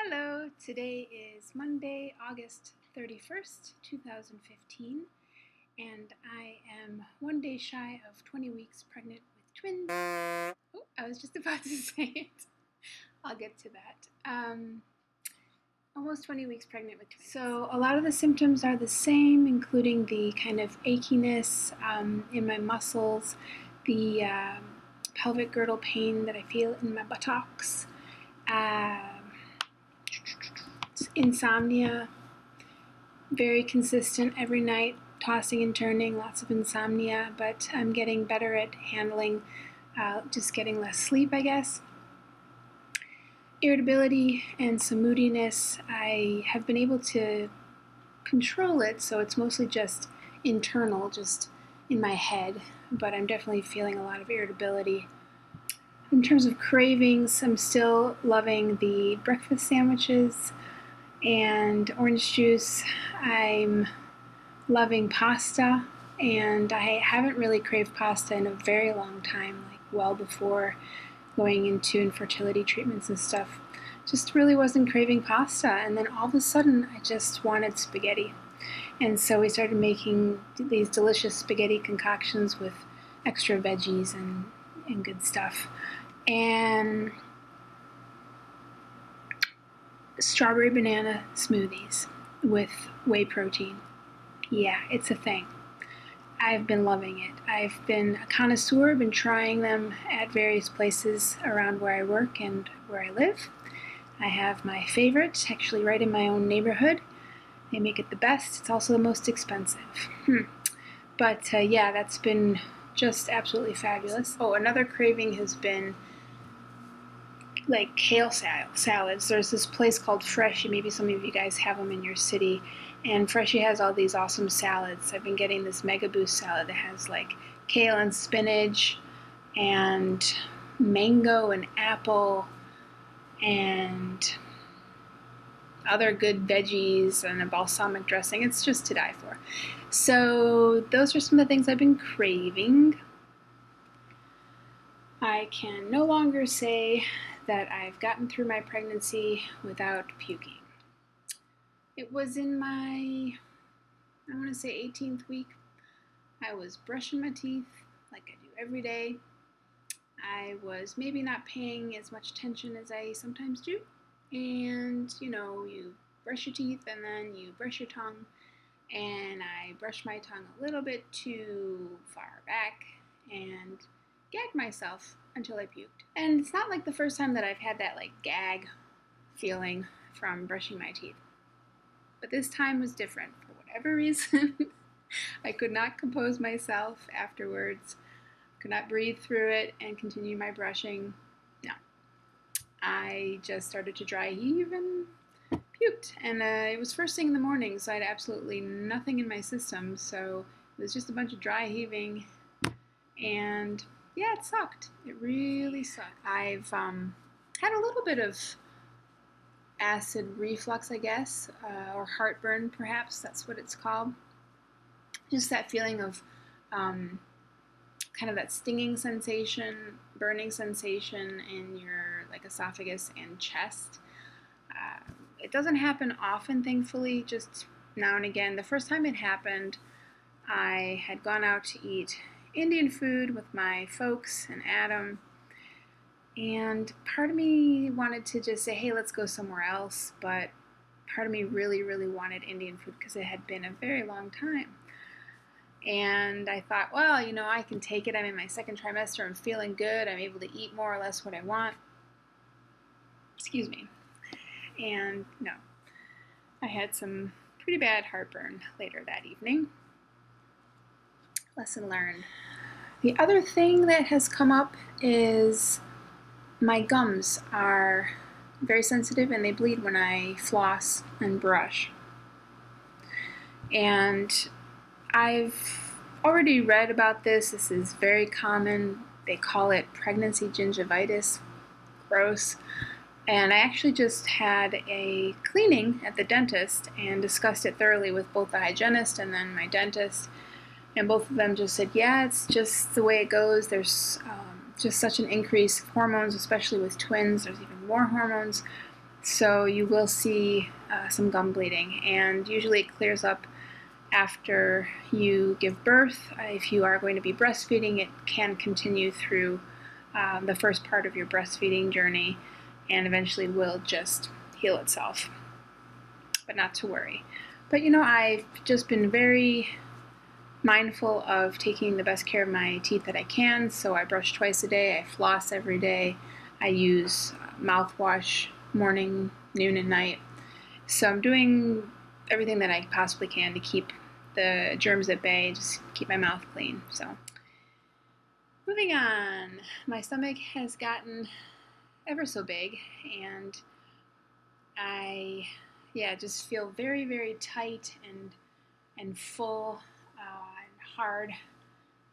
Hello, today is Monday, August 31st, 2015, and I am 1 day shy of 20 weeks pregnant with twins. Oh, I was just about to say it. I'll get to that. Almost 20 weeks pregnant with twins. So a lot of the symptoms are the same, including the kind of achiness in my muscles, the pelvic girdle pain that I feel in my buttocks, insomnia, very consistent every night, tossing and turning, lots of insomnia, but I'm getting better at handling just getting less sleep, I guess. Irritability and some moodiness. I have been able to control it, so it's mostly just internal, just in my head, but I'm definitely feeling a lot of irritability. In terms of cravings, I'm still loving the breakfast sandwiches and orange juice. I'm loving pasta, and I haven't really craved pasta in a very long time, like well before going into infertility treatments and stuff. Just really wasn't craving pasta, and then all of a sudden I just wanted spaghetti. And so we started making these delicious spaghetti concoctions with extra veggies and good stuff. And strawberry banana smoothies with whey protein. Yeah, it's a thing. I've been loving it. I've been a connoisseur. I've been trying them at various places around where I work and where I live. I have my favorite, actually right in my own neighborhood. They make it the best. It's also the most expensive. But yeah, that's been just absolutely fabulous. Oh, another craving has been like kale salads. There's this place called Freshie. Maybe some of you guys have them in your city. And Freshie has all these awesome salads. I've been getting this Mega Boost salad that has like kale and spinach and mango and apple and other good veggies and a balsamic dressing. It's just to die for. So those are some of the things I've been craving. I can no longer say that I've gotten through my pregnancy without puking. It was in my, I want to say 18th week. I was brushing my teeth like I do every day. I was maybe not paying as much attention as I sometimes do. And, you know, you brush your teeth and then you brush your tongue. And I brushed my tongue a little bit too far back and gagged myself until I puked. And it's not like the first time that I've had that like gag feeling from brushing my teeth. But this time was different for whatever reason. I could not compose myself afterwards, could not breathe through it and continue my brushing. No. I just started to dry heave and puked. And it was first thing in the morning, so I had absolutely nothing in my system. So it was just a bunch of dry heaving. And yeah, it sucked. It really sucked. I've had a little bit of acid reflux, I guess, or heartburn, perhaps. That's what it's called. Just that feeling of kind of that stinging sensation, burning sensation in your like esophagus and chest. It doesn't happen often, thankfully, just now and again. The first time it happened, I had gone out to eat Indian food with my folks and Adam, and part of me wanted to just say, hey, let's go somewhere else, but part of me really, really wanted Indian food because it had been a very long time. And I thought, well, you know, I can take it. I'm in my second trimester. I'm feeling good. I'm able to eat more or less what I want. Excuse me. And no, I had some pretty bad heartburn later that evening. Lesson learned. The other thing that has come up is my gums are very sensitive and they bleed when I floss and brush. And I've already read about this. This is very common. They call it pregnancy gingivitis. Gross. And I actually just had a cleaning at the dentist and discussed it thoroughly with both the hygienist and then my dentist. And both of them just said, yeah, it's just the way it goes. There's just such an increase of hormones, especially with twins. There's even more hormones. So you will see some gum bleeding, and usually it clears up after you give birth. If you are going to be breastfeeding, it can continue through the first part of your breastfeeding journey and eventually will just heal itself, but not to worry. But you know, I've just been very mindful of taking the best care of my teeth that I can, so I brush twice a day, I floss every day, I use mouthwash morning, noon, and night. So I'm doing everything that I possibly can to keep the germs at bay, just keep my mouth clean. So moving on, my stomach has gotten ever so big, and I just feel very, very tight and full and hard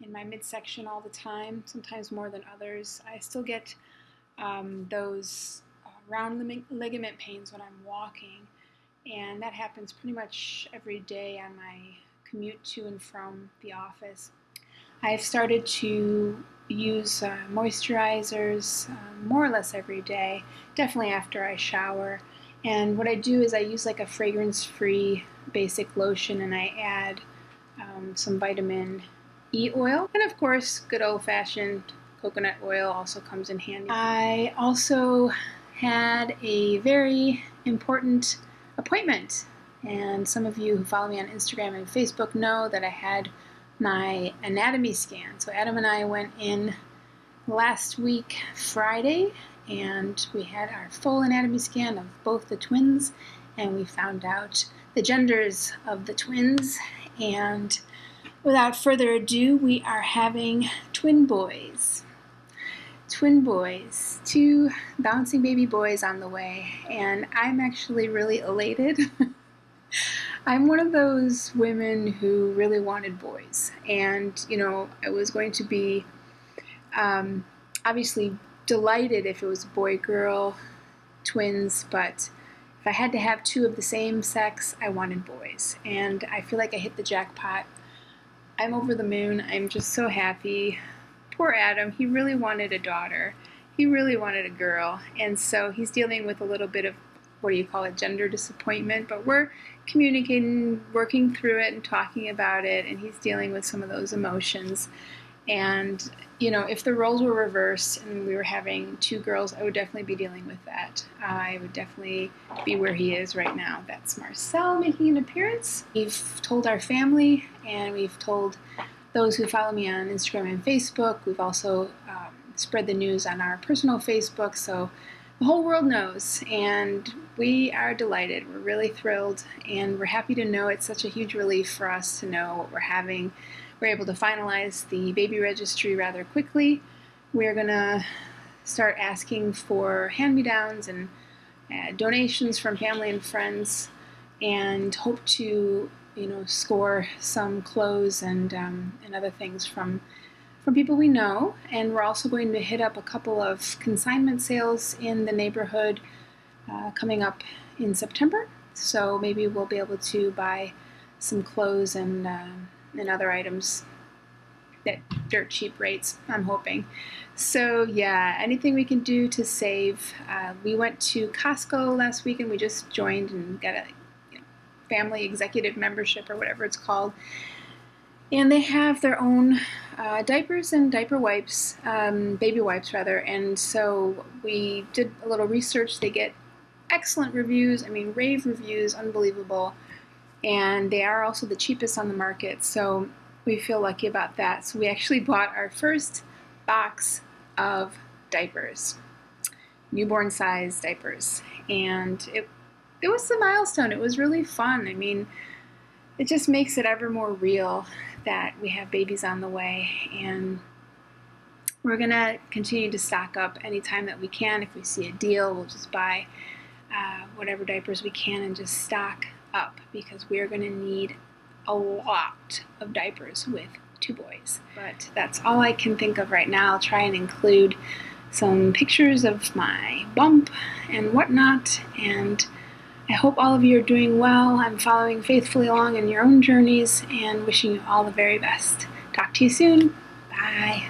in my midsection all the time, sometimes more than others. I still get those round ligament pains when I'm walking, and that happens pretty much every day on my commute to and from the office. I've started to use moisturizers more or less every day, definitely after I shower. And what I do is I use like a fragrance-free basic lotion, and I add some vitamin E oil. And of course, good old-fashioned coconut oil also comes in handy. I also had a very important appointment, and some of you who follow me on Instagram and Facebook know that I had my anatomy scan. So Adam and I went in last week Friday, and we had our full anatomy scan of both the twins, and we found out the genders of the twins. And without further ado, we are having twin boys. Twin boys, 2 bouncing baby boys on the way, and I'm actually really elated. I'm one of those women who really wanted boys, and you know, I was going to be obviously delighted if it was boy-girl twins, but if I had to have 2 of the same sex, I wanted boys, and I feel like I hit the jackpot. I'm over the moon. I'm just so happy. Poor Adam, he really wanted a daughter. He really wanted a girl, and so he's dealing with a little bit of, what do you call it, gender disappointment, but we're communicating, working through it and talking about it, and he's dealing with some of those emotions. And you know, if the roles were reversed and we were having 2 girls, I would definitely be dealing with that. I would definitely be where he is right now. That's Marcel making an appearance. We've told our family, and we've told those who follow me on Instagram and Facebook. We've also spread the news on our personal Facebook, so the whole world knows, and we are delighted. We're really thrilled, and we're happy to know. It's such a huge relief for us to know what we're having. We're able to finalize the baby registry rather quickly. We're gonna start asking for hand-me-downs and donations from family and friends, and hope to, you know, score some clothes and other things from people we know. And we're also going to hit up a couple of consignment sales in the neighborhood coming up in September. So maybe we'll be able to buy some clothes and other items at dirt cheap rates, I'm hoping. So yeah, anything we can do to save. We went to Costco last week, and we just joined and got a family executive membership or whatever it's called. And they have their own diapers and diaper wipes, baby wipes rather, and so we did a little research. They get excellent reviews, I mean rave reviews, unbelievable, and they are also the cheapest on the market, so we feel lucky about that. So we actually bought our first box of diapers, newborn size diapers, and it was a milestone. It was really fun. I mean, it just makes it ever more real that we have babies on the way, and we're gonna continue to stock up anytime that we can. If we see a deal, we'll just buy whatever diapers we can and just stock up, because we are gonna need a lot of diapers with 2 boys. But that's all I can think of right now. I'll try and include some pictures of my bump and whatnot, and I hope all of you are doing well. I'm following faithfully along in your own journeys and wishing you all the very best. Talk to you soon. Bye.